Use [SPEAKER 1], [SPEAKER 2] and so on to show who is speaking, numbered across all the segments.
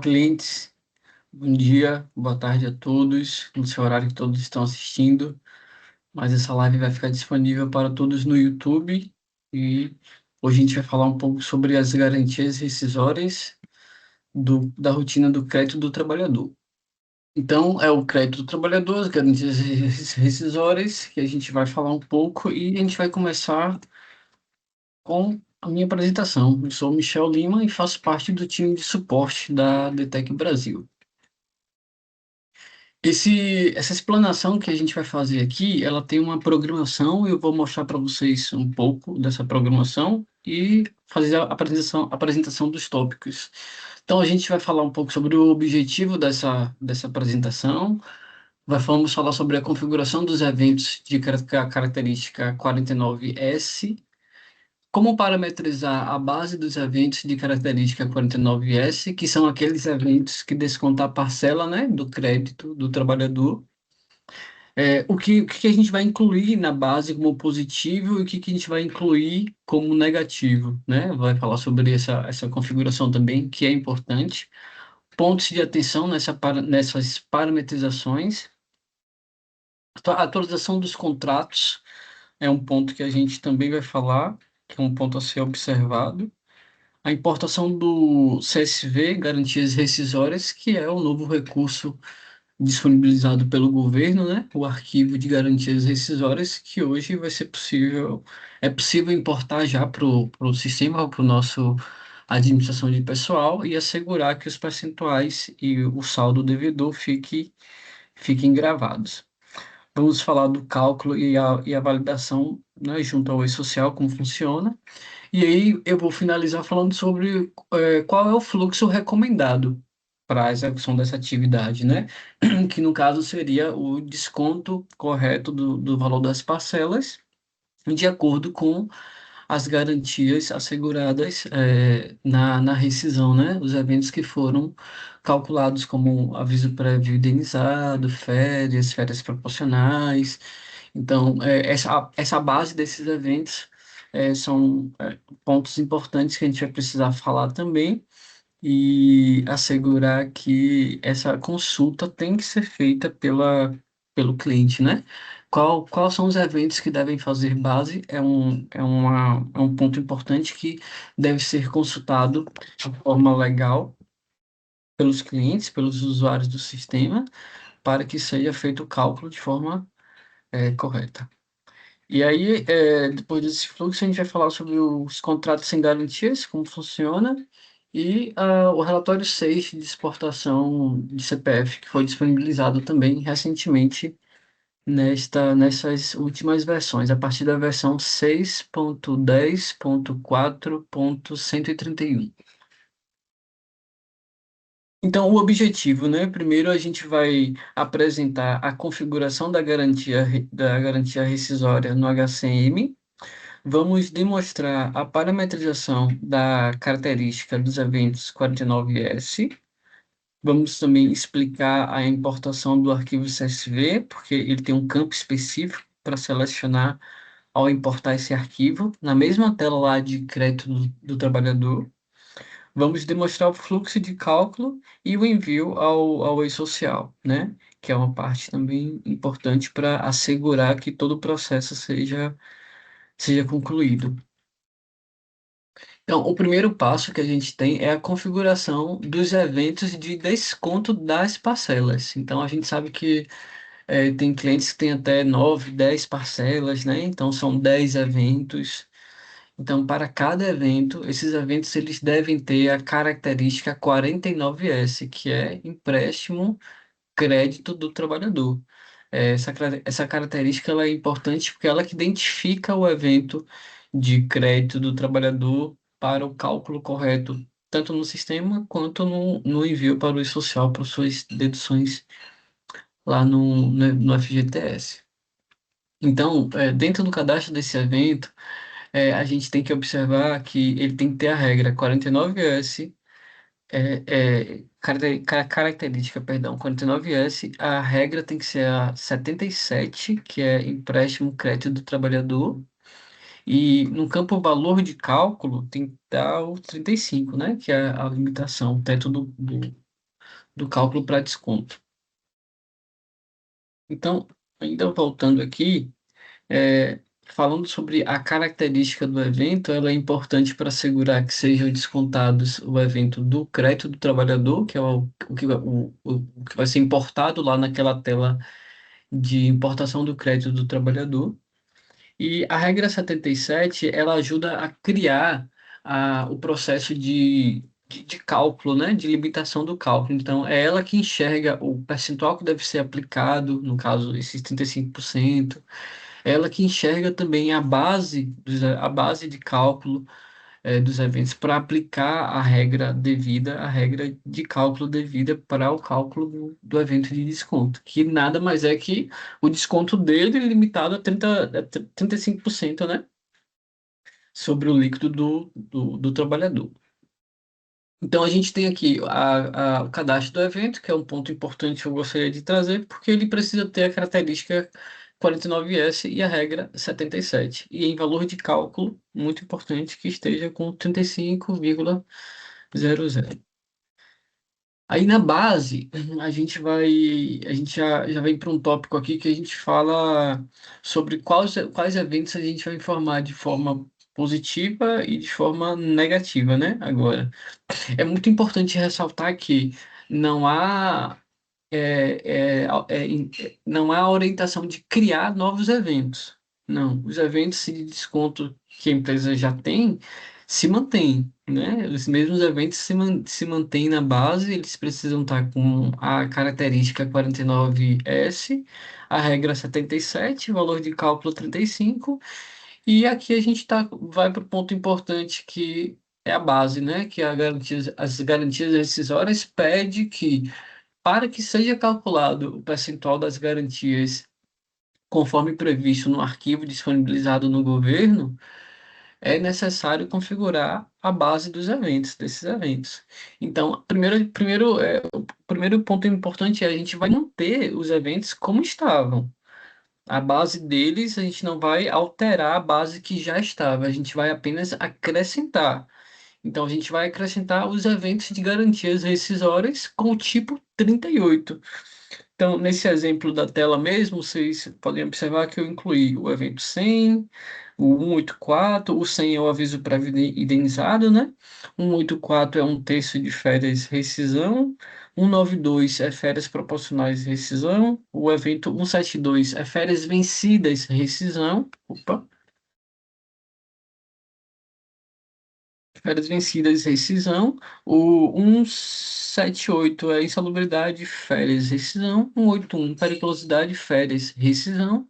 [SPEAKER 1] clientes. Bom dia, boa tarde a todos, no seu horário que todos estão assistindo. Mas essa live vai ficar disponível para todos no YouTube. E hoje a gente vai falar um pouco sobre as garantias rescisórias da rotina do crédito do trabalhador. Então, é o crédito do trabalhador, as garantias rescisórias, que a gente vai falar um pouco e a gente vai começar com a minha apresentação. Eu sou o Michel Lima e faço parte do time de suporte da DTEC Brasil. Essa explanação que a gente vai fazer aqui, ela tem uma programação, eu vou mostrar para vocês um pouco dessa programação e fazer a apresentação dos tópicos. Então, a gente vai falar um pouco sobre o objetivo dessa apresentação, vamos falar sobre a configuração dos eventos de característica 49S, como parametrizar a base dos eventos de característica 49S, que são aqueles eventos que descontam a parcela, né, do crédito do trabalhador. O que a gente vai incluir na base como positivo e o que a gente vai incluir como negativo, né? Vai falar sobre essa configuração também, que é importante. Pontos de atenção nessas parametrizações. A atualização dos contratos é um ponto que a gente também vai falar, que é um ponto a ser observado. A importação do CSV, garantias rescisórias, que é o novo recurso disponibilizado pelo governo, né? O arquivo de garantias rescisórias, que hoje é possível importar já para o sistema, para o nosso administração de pessoal e assegurar que os percentuais e o saldo devedor fiquem gravados. Vamos falar do cálculo e a validação, né, junto ao e-social, como funciona. E aí eu vou finalizar falando sobre qual é o fluxo recomendado para a execução dessa atividade, né? Que no caso seria o desconto correto do valor das parcelas, de acordo com as garantias asseguradas na rescisão, né? Os eventos que foram calculados como aviso prévio indenizado, férias proporcionais. Então, essa base desses eventos são pontos importantes que a gente vai precisar falar também e assegurar que essa consulta tem que ser feita pelo cliente, né? Quais são os eventos que devem fazer base? É um ponto importante que deve ser consultado de forma legal pelos clientes, pelos usuários do sistema, para que seja feito o cálculo de forma correta. E aí, depois desse fluxo, a gente vai falar sobre os contratos sem garantias, como funciona, e o relatório 6 de exportação de CPF, que foi disponibilizado também recentemente nessas últimas versões, a partir da versão 6.10.4.131. Então, o objetivo, né? Primeiro a gente vai apresentar a configuração da garantia rescisória no HCM. Vamos demonstrar a parametrização da característica dos eventos 49S. Vamos também explicar a importação do arquivo CSV, porque ele tem um campo específico para selecionar ao importar esse arquivo, na mesma tela lá de crédito do trabalhador. Vamos demonstrar o fluxo de cálculo e o envio ao e-social, né? Que é uma parte também importante para assegurar que todo o processo seja concluído. Então, o primeiro passo que a gente tem é a configuração dos eventos de desconto das parcelas. Então, a gente sabe que tem clientes que têm até 9, 10 parcelas, né? Então, são 10 eventos. Então, para cada evento, esses eventos eles devem ter a característica 49S, que é empréstimo crédito do trabalhador. Essa característica ela é importante porque ela que identifica o evento de crédito do trabalhador para o cálculo correto, tanto no sistema quanto no envio para o e-social, para suas deduções lá no FGTS. Então, dentro do cadastro desse evento, a gente tem que observar que ele tem que ter a regra 49S, característica, perdão, 49S, a regra tem que ser a 77, que é empréstimo crédito do trabalhador, e no campo valor de cálculo tem que dar o 35, né, que é a limitação, o teto do cálculo para desconto. Então, ainda voltando aqui, falando sobre a característica do evento, ela é importante para assegurar que sejam descontados o evento do crédito do trabalhador, que é o que vai ser importado lá naquela tela de importação do crédito do trabalhador. E a regra 77 ela ajuda a criar o processo de cálculo, né, de limitação do cálculo. Então, é ela que enxerga o percentual que deve ser aplicado, no caso, esses 35%. É ela que enxerga também a base de cálculo dos eventos para aplicar a regra devida, a regra de cálculo devida para o cálculo do evento de desconto, que nada mais é que o desconto dele limitado a 35%, né, sobre o líquido do trabalhador. Então, a gente tem aqui o cadastro do evento, que é um ponto importante que eu gostaria de trazer, porque ele precisa ter a característica 49S e a regra 77. E em valor de cálculo, muito importante que esteja com 35,00. Aí na base, a gente já vem para um tópico aqui que a gente fala sobre quais eventos a gente vai informar de forma positiva e de forma negativa, né? Agora. É muito importante ressaltar que não há, é, é, não há orientação de criar novos eventos. Não, os eventos de desconto que a empresa já tem se mantêm, né? Os mesmos eventos se mantêm na base, eles precisam estar com a característica 49S, a regra 77, o valor de cálculo 35. E aqui a gente vai para o ponto importante que é a base, né? Que é as garantias rescisórias pede que, para que seja calculado o percentual das garantias conforme previsto no arquivo disponibilizado no governo, é necessário configurar a base dos eventos, desses eventos. Então, o primeiro ponto importante é a gente vai manter os eventos como estavam. A base deles, a gente não vai alterar a base que já estava, a gente vai apenas acrescentar. Então, a gente vai acrescentar os eventos de garantias rescisórias com o tipo 38. Então, nesse exemplo da tela mesmo, vocês podem observar que eu incluí o evento 100, o 184, o 100 é o aviso pré-indenizado, né? 184 é um terço de férias rescisão, 192 é férias proporcionais rescisão, o evento 172 é férias vencidas rescisão, opa, férias vencidas rescisão, o 178 é insalubridade, férias rescisão, 181 periculosidade, férias rescisão,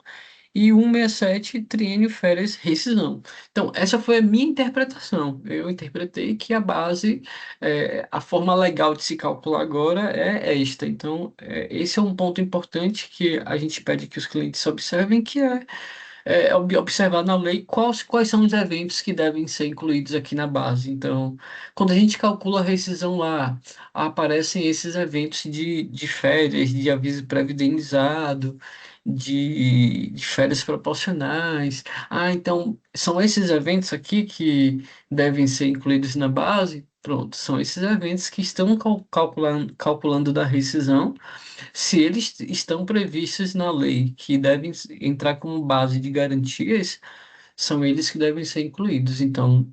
[SPEAKER 1] e 167, triênio, férias, rescisão. Então, essa foi a minha interpretação. Eu interpretei que a base, a forma legal de se calcular agora é esta. Então, esse é um ponto importante que a gente pede que os clientes observem, que é observar na lei quais são os eventos que devem ser incluídos aqui na base. Então, quando a gente calcula a rescisão lá, aparecem esses eventos de férias, de aviso pré-videnizado, de férias proporcionais. Ah, então, são esses eventos aqui que devem ser incluídos na base? Pronto, são esses eventos que estão calculando da rescisão, se eles estão previstos na lei, que devem entrar como base de garantias, são eles que devem ser incluídos. Então,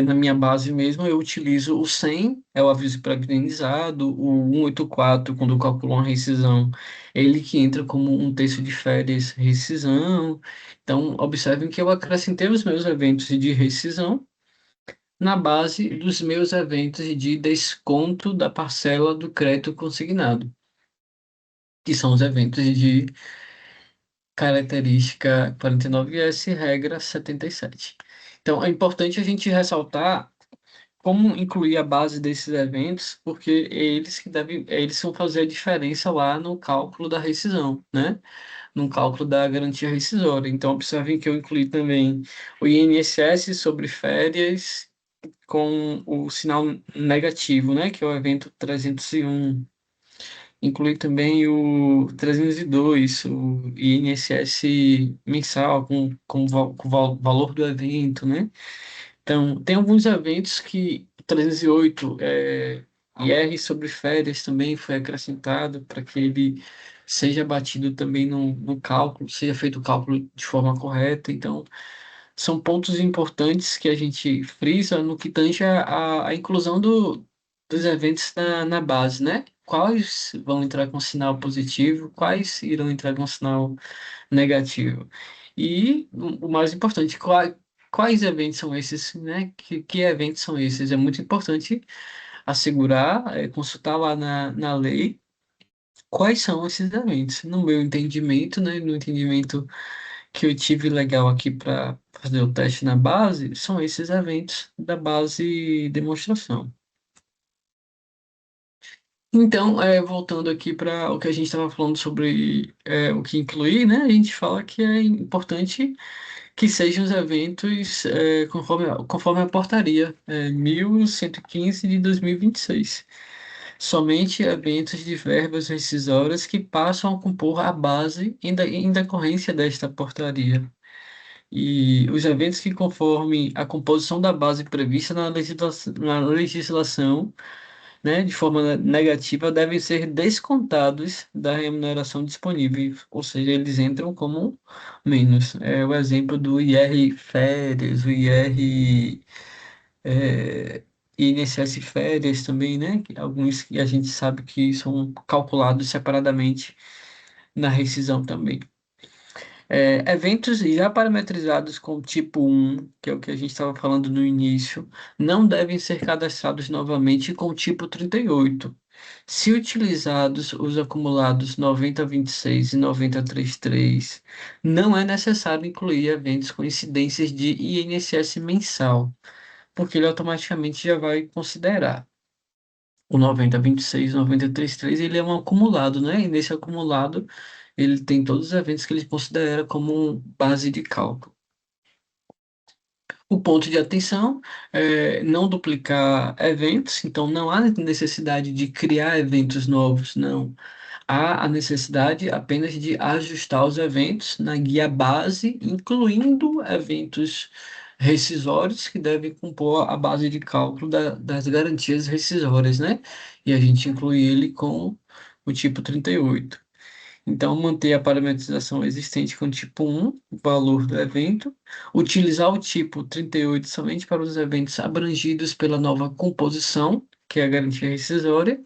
[SPEAKER 1] na minha base mesmo, eu utilizo o 100, é o aviso pré-indenizado, o 184, quando eu calculo uma rescisão, ele que entra como um terço de férias rescisão. Então, observem que eu acrescentei os meus eventos de rescisão na base dos meus eventos de desconto da parcela do crédito consignado, que são os eventos de característica 49S, regra 77. Então, é importante a gente ressaltar como incluir a base desses eventos, porque eles vão fazer a diferença lá no cálculo da rescisão, né? No cálculo da garantia rescisória. Então, observem que eu incluí também o INSS sobre férias com o sinal negativo, né? Que é o evento 301. Inclui também o 302, o INSS mensal, com valor do evento, né? Então, tem alguns eventos que o 308 é IR sobre férias também foi acrescentado para que ele seja batido também no cálculo, seja feito o cálculo de forma correta. Então, são pontos importantes que a gente frisa no que tange a inclusão dos eventos na base, né? Quais vão entrar com sinal positivo, quais irão entrar com sinal negativo. E o mais importante, quais eventos são esses, né? Que eventos são esses? É muito importante assegurar, consultar lá na lei quais são esses eventos. No meu entendimento, né? No entendimento que eu tive legal aqui para fazer o teste na base, são esses eventos da base demonstração. Então, voltando aqui para o que a gente estava falando sobre o que incluir, né? A gente fala que é importante que sejam os eventos conforme a portaria 1115 de 2026. Somente eventos de verbas rescisórias que passam a compor a base em decorrência desta portaria. E os eventos que conformem a composição da base prevista na legislação, né, de forma negativa, devem ser descontados da remuneração disponível, ou seja, eles entram como menos. É o exemplo do IR férias, o IR, é, INSS férias também, né? Alguns que a gente sabe que são calculados separadamente na rescisão também. Eventos já parametrizados com tipo 1, que é o que a gente estava falando no início, não devem ser cadastrados novamente com o tipo 38. Se utilizados os acumulados 9026 e 9033, não é necessário incluir eventos com incidências de INSS mensal, porque ele automaticamente já vai considerar. O 9026, 9033, ele é um acumulado, né? E nesse acumulado, ele tem todos os eventos que ele considera como base de cálculo. O ponto de atenção é não duplicar eventos, então não há necessidade de criar eventos novos, não. Há a necessidade apenas de ajustar os eventos na guia base, incluindo eventos rescisórios que devem compor a base de cálculo das garantias rescisórias, né? E a gente inclui ele com o tipo 38. Então, manter a parametrização existente com o tipo 1, o valor do evento, utilizar o tipo 38 somente para os eventos abrangidos pela nova composição, que é a garantia rescisória,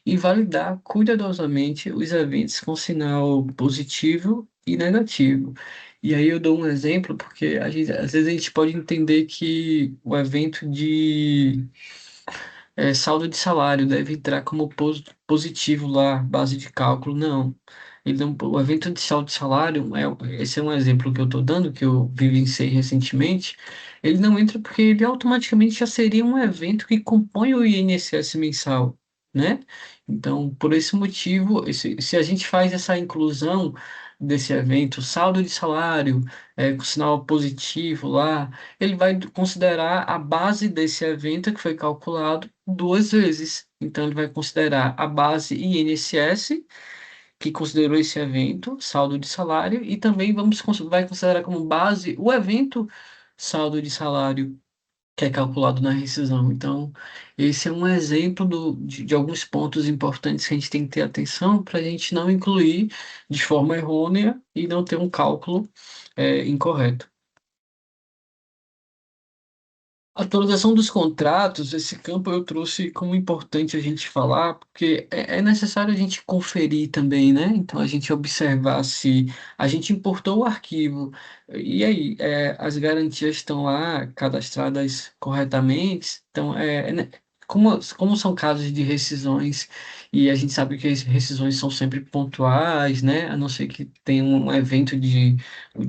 [SPEAKER 1] e validar cuidadosamente os eventos com sinal positivo e negativo. E aí eu dou um exemplo, porque às vezes a gente pode entender que o evento de saldo de salário deve entrar como positivo lá, base de cálculo. Não. Ele não, o evento de saldo de salário, esse é um exemplo que eu estou dando, que eu vivenciei recentemente, ele não entra porque ele automaticamente já seria um evento que compõe o INSS mensal, né? Então, por esse motivo, se a gente faz essa inclusão desse evento, saldo de salário, com sinal positivo lá, ele vai considerar a base desse evento que foi calculado duas vezes. Então, ele vai considerar a base INSS, que considerou esse evento, saldo de salário, e também vai considerar como base o evento saldo de salário, que é calculado na rescisão. Então, esse é um exemplo de alguns pontos importantes que a gente tem que ter atenção para a gente não incluir de forma errônea e não ter um cálculo incorreto. A atualização dos contratos, esse campo eu trouxe como importante a gente falar, porque é necessário a gente conferir também, né? Então, a gente observar se a gente importou o arquivo, e aí, as garantias estão lá cadastradas corretamente. Então, como são casos de rescisões, e a gente sabe que as rescisões são sempre pontuais, né? A não ser que tenha um evento de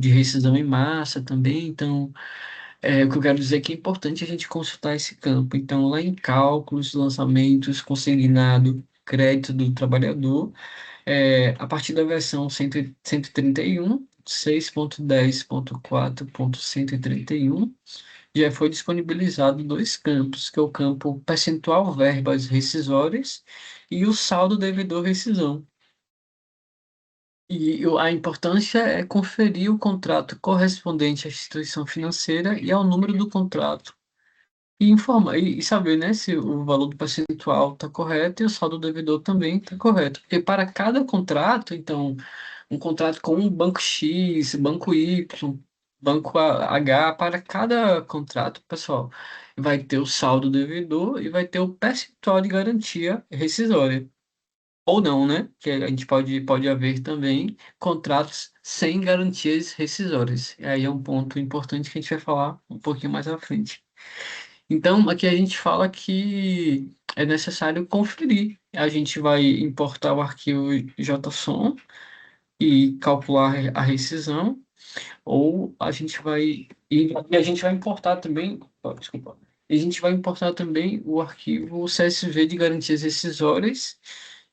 [SPEAKER 1] rescisão em massa também, então. O que eu quero dizer é que é importante a gente consultar esse campo. Então, lá em cálculos, lançamentos, consignado, crédito do trabalhador, a partir da versão 131, 6.10.4.131, já foi disponibilizado dois campos, que é o campo percentual verbas rescisórias e o saldo devedor rescisão. E a importância é conferir o contrato correspondente à instituição financeira e ao número do contrato. E informar e saber, né, se o valor do percentual está correto e o saldo do devedor também está correto. Porque para cada contrato, então, um contrato com um banco X, banco Y, banco H, para cada contrato, pessoal, vai ter o saldo do devedor e vai ter o percentual de garantia rescisória. Ou não, né? Que a gente pode haver também contratos sem garantias rescisórias. E aí é um ponto importante que a gente vai falar um pouquinho mais à frente. Então, aqui a gente fala que é necessário conferir. A gente vai importar o arquivo JSON e calcular a rescisão, ou a gente vai e a gente vai importar também, desculpa, e a gente vai importar também o arquivo CSV de garantias rescisórias,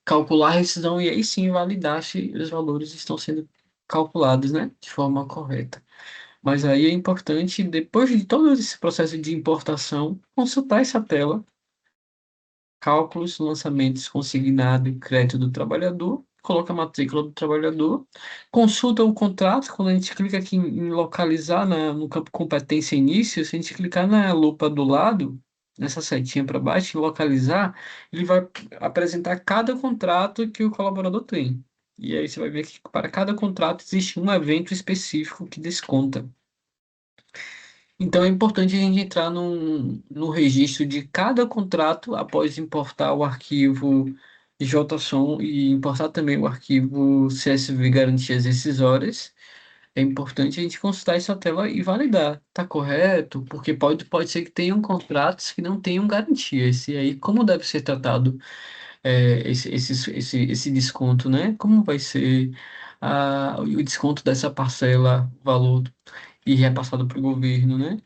[SPEAKER 1] calcular a rescisão e aí sim validar se os valores estão sendo calculados, né, de forma correta. Mas aí é importante, depois de todo esse processo de importação, consultar essa tela, cálculos, lançamentos, consignado e crédito do trabalhador, coloca a matrícula do trabalhador, consulta o contrato, quando a gente clica aqui em localizar no campo competência início, se a gente clicar na lupa do lado, nessa setinha para baixo, em localizar, ele vai apresentar cada contrato que o colaborador tem. E aí você vai ver que para cada contrato existe um evento específico que desconta. Então é importante a gente entrar no registro de cada contrato após importar o arquivo JSON e importar também o arquivo CSV Garantias Rescisórias. É importante a gente consultar essa tela e validar. Está correto? Porque pode ser que tenham contratos que não tenham garantias. E aí, como deve ser tratado esse desconto, né? Como vai ser o desconto dessa parcela, valor, e repassado para o governo, né?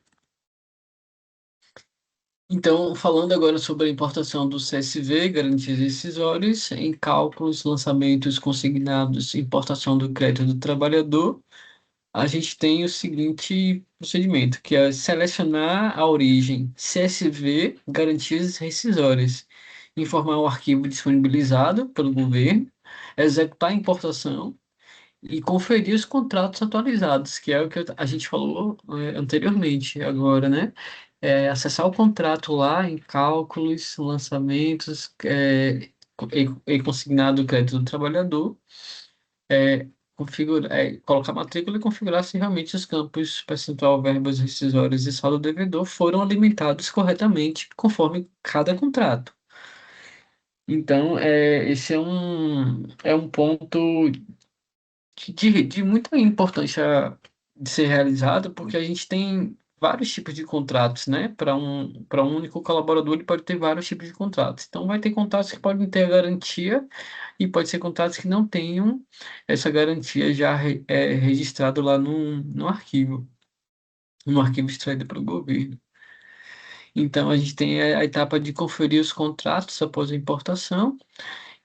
[SPEAKER 1] Então, falando agora sobre a importação do CSV, garantias rescisórias, em cálculos, lançamentos consignados, importação do crédito do trabalhador, a gente tem o seguinte procedimento, que é selecionar a origem CSV, garantias rescisórias, informar o arquivo disponibilizado pelo governo, executar a importação e conferir os contratos atualizados, que é o que a gente falou anteriormente, agora, né? Acessar o contrato lá em cálculos, lançamentos, e consignado o crédito do trabalhador, colocar a matrícula e configurar se realmente os campos percentual, verbas rescisórias e saldo devedor foram alimentados corretamente conforme cada contrato. Então, esse é um ponto de muita importância de ser realizado, porque a gente tem vários tipos de contratos, né? Para um único colaborador, ele pode ter vários tipos de contratos. Então, vai ter contratos que podem ter a garantia e pode ser contratos que não tenham essa garantia já registrado lá no arquivo extraído para o governo. Então, a gente tem a etapa de conferir os contratos após a importação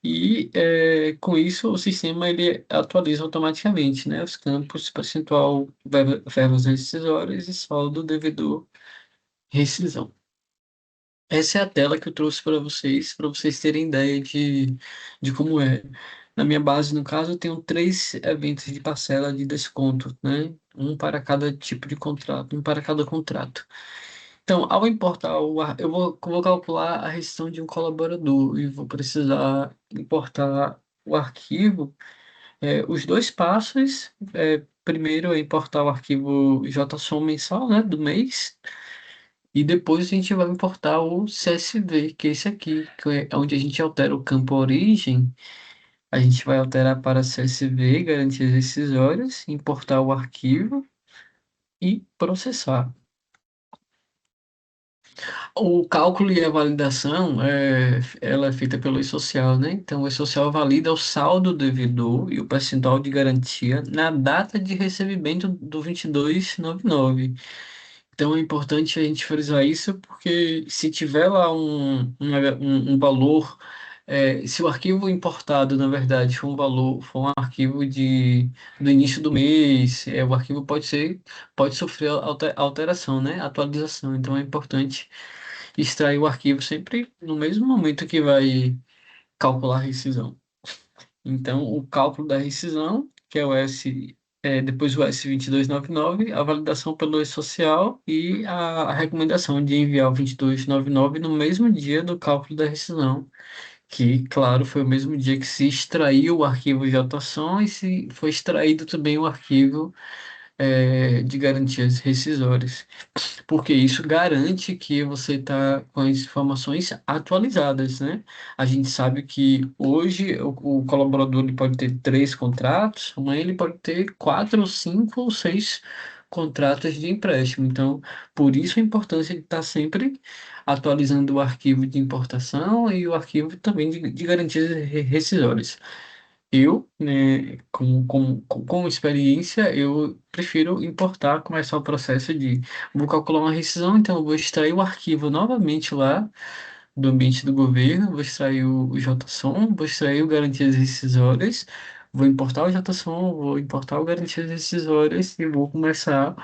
[SPEAKER 1] e com isso o sistema ele atualiza automaticamente, né, os campos percentual, verbas rescisórias e saldo devedor rescisão. Essa é a tela que eu trouxe para vocês terem ideia de como é. Na minha base, no caso, eu tenho 3 eventos de parcela de desconto, né? Um para cada tipo de contrato, um para cada contrato. Então, ao importar eu vou calcular a rescisão de um colaborador e vou precisar importar o arquivo. Os dois passos, primeiro é importar o arquivo JSON mensal, né, do mês, e depois a gente vai importar o CSV, que é esse aqui, que é onde a gente altera o campo origem. A gente vai alterar para CSV, garantias rescisórias, importar o arquivo e processar. O cálculo e a validação, ela é feita pelo E-Social, né? Então, o E-Social valida o saldo devedor e o percentual de garantia na data de recebimento do 2299. Então, é importante a gente frisar isso, porque se tiver lá um valor, se o arquivo importado, na verdade, for um arquivo do início do mês, o arquivo pode sofrer alteração, né? Atualização. Então, é importante extrair o arquivo sempre no mesmo momento que vai calcular a rescisão. Então, o cálculo da rescisão, que é o S. depois o S2299, a validação pelo E-Social e a recomendação de enviar o 2299 no mesmo dia do cálculo da rescisão, que, claro, foi o mesmo dia que se extraiu o arquivo de atuação e se foi extraído também o arquivo de garantias rescisórias, porque isso garante que você está com as informações atualizadas, né? A gente sabe que hoje o colaborador ele pode ter três contratos, amanhã ele pode ter quatro, cinco ou seis contratos de empréstimo. Então, por isso a importância de estar sempre atualizando o arquivo de importação e o arquivo também de garantias rescisórias. Eu, né, com experiência, eu prefiro importar, começar o processo de vou calcular uma rescisão, então eu vou extrair o arquivo novamente lá do ambiente do governo, vou extrair o JSON, vou extrair o garantias rescisórias, vou importar o JSON, vou importar o garantias rescisórias e vou começar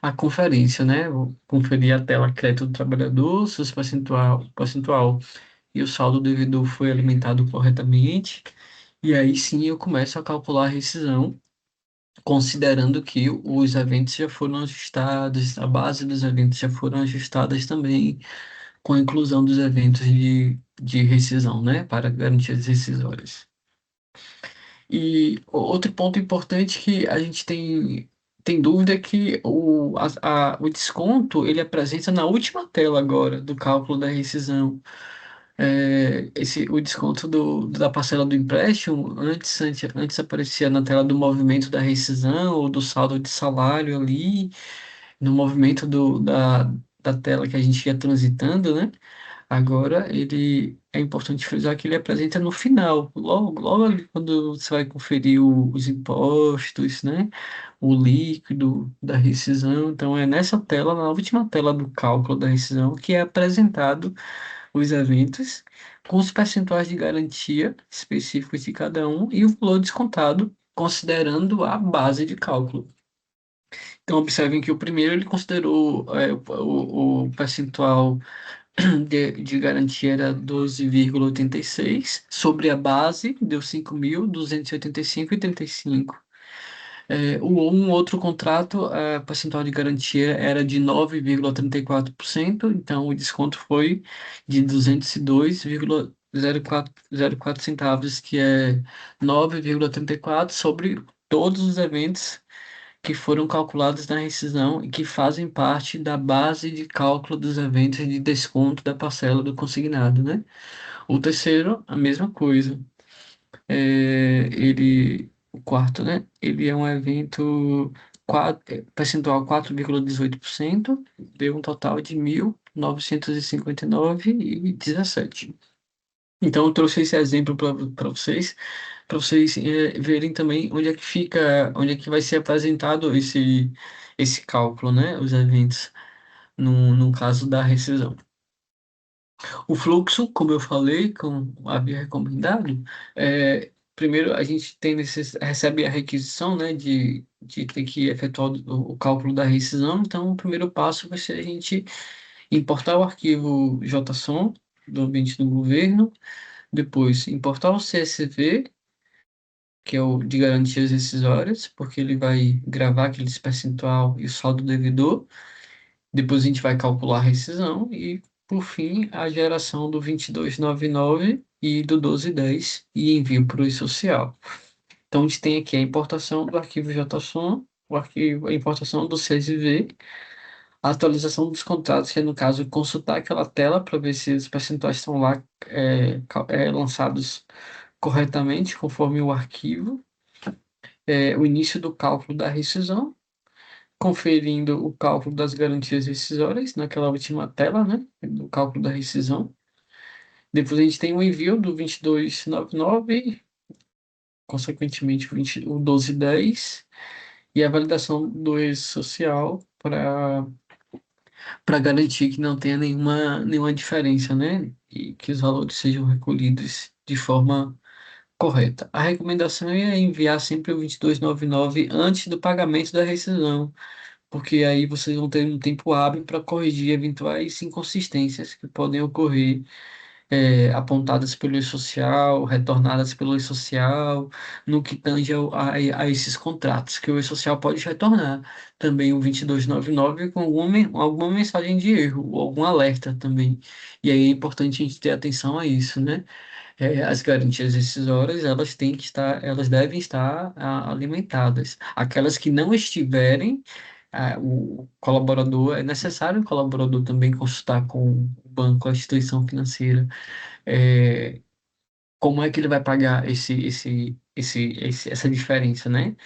[SPEAKER 1] a conferência, né? Vou conferir a tela crédito do trabalhador, se o percentual e o saldo devedor foi alimentado corretamente. E aí sim eu começo a calcular a rescisão, considerando que os eventos já foram ajustados, a base dos eventos já foram ajustadas também, com a inclusão dos eventos de rescisão, né, para garantias rescisórias. E outro ponto importante que a gente tem dúvida é que o desconto ele apresenta na última tela agora do cálculo da rescisão. O desconto da parcela do empréstimo, antes aparecia na tela do movimento da rescisão ou do saldo de salário ali, no movimento da tela que a gente ia transitando, né? Agora, ele é importante frisar que ele apresenta no final, logo ali quando você vai conferir os impostos, né? O líquido da rescisão. Então, é nessa tela, na última tela do cálculo da rescisão, que é apresentado os eventos, com os percentuais de garantia específicos de cada um e o valor descontado, considerando a base de cálculo. Então, observem que o primeiro ele considerou o percentual de garantia era 12,86, sobre a base deu 5.285,35. Um outro contrato, a percentual de garantia era de 9,34%, então o desconto foi de 202,04 centavos, que é 9,34 sobre todos os eventos que foram calculados na rescisão e que fazem parte da base de cálculo dos eventos de desconto da parcela do consignado, né? O terceiro, a mesma coisa. O quarto, né? Ele é um evento percentual 4,18%, deu um total de 1.959,17. Então, eu trouxe esse exemplo para vocês verem também onde é que fica, onde é que vai ser apresentado esse cálculo, né? Os eventos, no caso da rescisão. O fluxo, como eu falei, como havia recomendado, primeiro a gente recebe a requisição, né, de ter que efetuar o cálculo da rescisão. Então, o primeiro passo vai ser a gente importar o arquivo JSON do ambiente do governo, depois importar o CSV, que é o de garantias rescisórias, porque ele vai gravar aquele percentual e o saldo devedor. Depois a gente vai calcular a rescisão e, por fim, a geração do 2299 e do 1210 e envio para o e-social. Então, a gente tem aqui a importação do arquivo JSON, a importação do CSV, a atualização dos contratos, que é, no caso, consultar aquela tela para ver se os percentuais estão lá lançados corretamente, conforme o arquivo, o início do cálculo da rescisão, conferindo o cálculo das garantias rescisórias naquela última tela, né, do cálculo da rescisão. Depois a gente tem o envio do 2299, consequentemente o 1210, e a validação do ex-social para garantir que não tenha nenhuma diferença, né, e que os valores sejam recolhidos de forma correta. A recomendação é enviar sempre o 2299 antes do pagamento da rescisão, porque aí vocês vão ter um tempo hábil para corrigir eventuais inconsistências que podem ocorrer apontadas pelo E-Social, retornadas pelo E-Social, no que tange a esses contratos, que o E-Social pode retornar também o 2299 com alguma mensagem de erro, ou algum alerta também. E aí é importante a gente ter atenção a isso, né? As garantias rescisórias, elas devem estar alimentadas. Aquelas que não estiverem, o colaborador, é necessário o colaborador também consultar com o banco, a instituição financeira, é, como é que ele vai pagar essa diferença, né?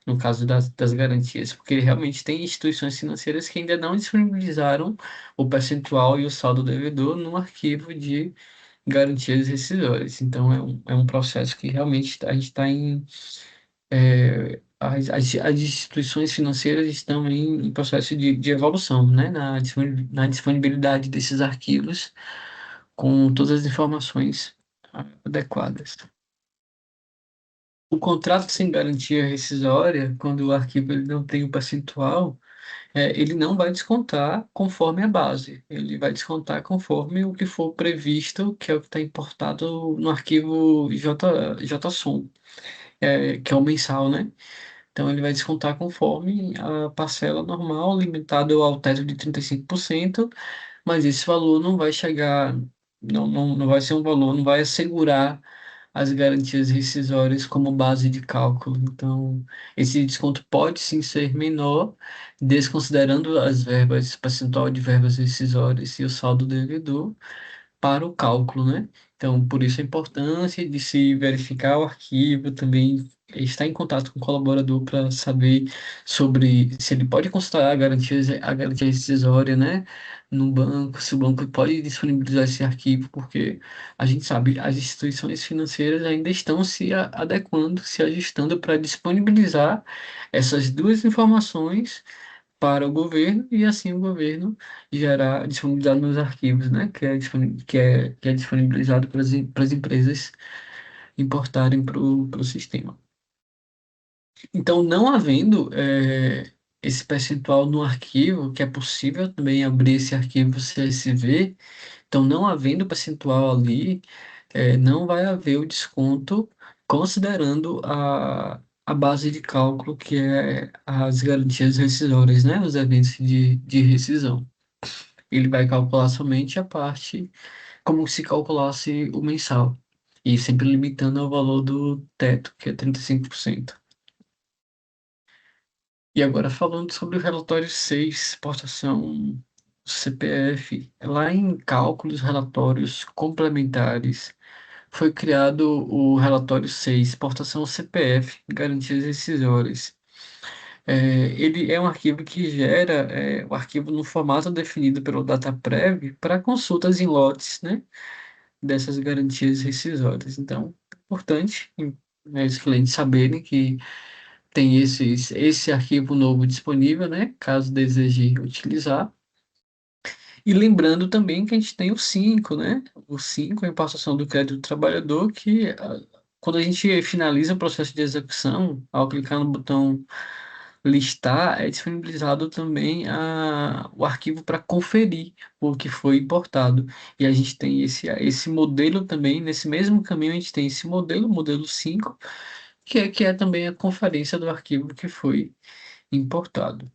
[SPEAKER 1] No caso das garantias, porque realmente tem instituições financeiras que ainda não disponibilizaram o percentual e o saldo devedor no arquivo de garantias rescisórias. Então, é um processo que realmente a gente está em. As instituições financeiras estão em processo de evolução, né? Na disponibilidade desses arquivos com todas as informações adequadas. O contrato sem garantia rescisória, quando o arquivo ele não tem o percentual, ele não vai descontar conforme a base, ele vai descontar conforme o que for previsto, que é o que está importado no arquivo JSON, que é o mensal, né? Então ele vai descontar conforme a parcela normal, limitado ao teto de 35%, mas esse valor não vai chegar, não vai ser um valor, não vai assegurar as garantias rescisórias como base de cálculo. Então, esse desconto pode sim ser menor, desconsiderando as verbas, percentual de verbas rescisórias e o saldo devedor para o cálculo, né? Então, por isso a importância de se verificar o arquivo, também estar em contato com o colaborador para saber sobre se ele pode consultar a garantia rescisória, né? No banco, se o banco pode disponibilizar esse arquivo, porque a gente sabe, as instituições financeiras ainda estão se adequando, se ajustando para disponibilizar essas duas informações para o governo e assim o governo gerar disponibilizado nos arquivos, né, que é disponibilizado para as empresas importarem para o sistema. Então, não havendo esse percentual no arquivo, que é possível também abrir esse arquivo CSV, então não havendo percentual ali, não vai haver o desconto considerando a base de cálculo que é as garantias rescisórias, né? Os eventos de rescisão. Ele vai calcular somente a parte como se calculasse o mensal. E sempre limitando ao valor do teto, que é 35%. E agora falando sobre o relatório 6 exportação CPF, lá em cálculos relatórios complementares, foi criado o relatório 6 exportação CPF, garantias rescisórias. Ele é um arquivo que gera o arquivo no formato definido pelo DataPrev para consultas em lotes, né, dessas garantias rescisórias. Então, é importante, né, os clientes saberem que tem esse arquivo novo disponível, né, caso deseje utilizar. E lembrando também que a gente tem o 5, né? O 5 é a importação do crédito do trabalhador, que quando a gente finaliza o processo de execução, ao clicar no botão listar, é disponibilizado também o arquivo para conferir o que foi importado. E a gente tem esse modelo também, nesse mesmo caminho, a gente tem esse modelo 5 que é também a conferência do arquivo que foi importado.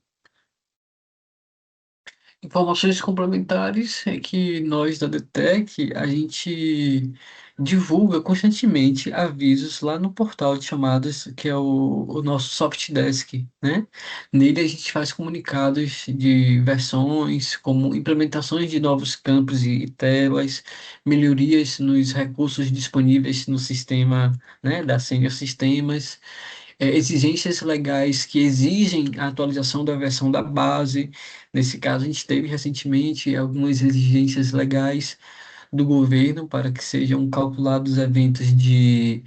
[SPEAKER 1] Informações complementares é que nós da DTEC, a gente divulga constantemente avisos lá no portal de chamadas, que é o nosso Softdesk, né? Nele a gente faz comunicados de versões, como implementações de novos campos e telas, melhorias nos recursos disponíveis no sistema, né, da Senior Sistemas, exigências legais que exigem a atualização da versão da base. Nesse caso, a gente teve recentemente algumas exigências legais do governo para que sejam calculados eventos de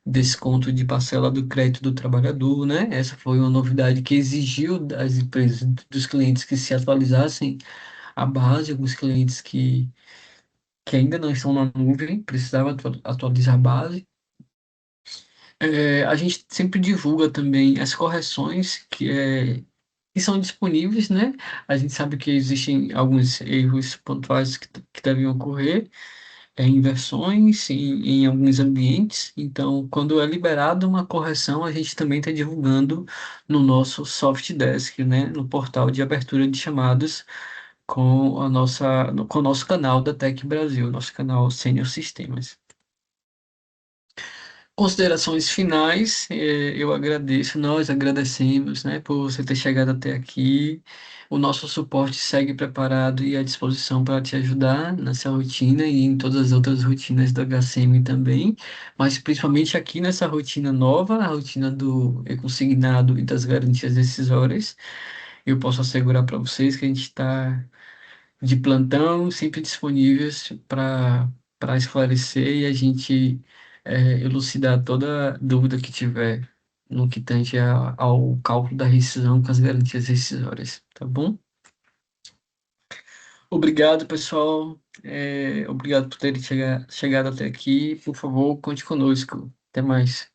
[SPEAKER 1] desconto de parcela do crédito do trabalhador, né? Essa foi uma novidade que exigiu das empresas, dos clientes que se atualizassem a base, alguns clientes que ainda não estão na nuvem, precisavam atualizar a base. A gente sempre divulga também as correções que são disponíveis, né? A gente sabe que existem alguns erros pontuais que devem ocorrer, inversões em alguns ambientes. Então, quando é liberado uma correção, a gente também está divulgando no nosso Soft Desk, né, no portal de abertura de chamadas com o nosso canal da Tech Brasil, nosso canal Senior Sistemas. Considerações finais, eu agradeço, nós agradecemos, né, por você ter chegado até aqui. O nosso suporte segue preparado e à disposição para te ajudar nessa rotina e em todas as outras rotinas do HCM também, mas principalmente aqui nessa rotina nova, a rotina do e-consignado e das garantias decisórias. Eu posso assegurar para vocês que a gente está de plantão, sempre disponíveis para esclarecer e a gente elucidar toda dúvida que tiver no que tange ao cálculo da rescisão com as garantias rescisórias, tá bom? Obrigado, pessoal. Obrigado por terem chegado até aqui. Por favor, conte conosco. Até mais.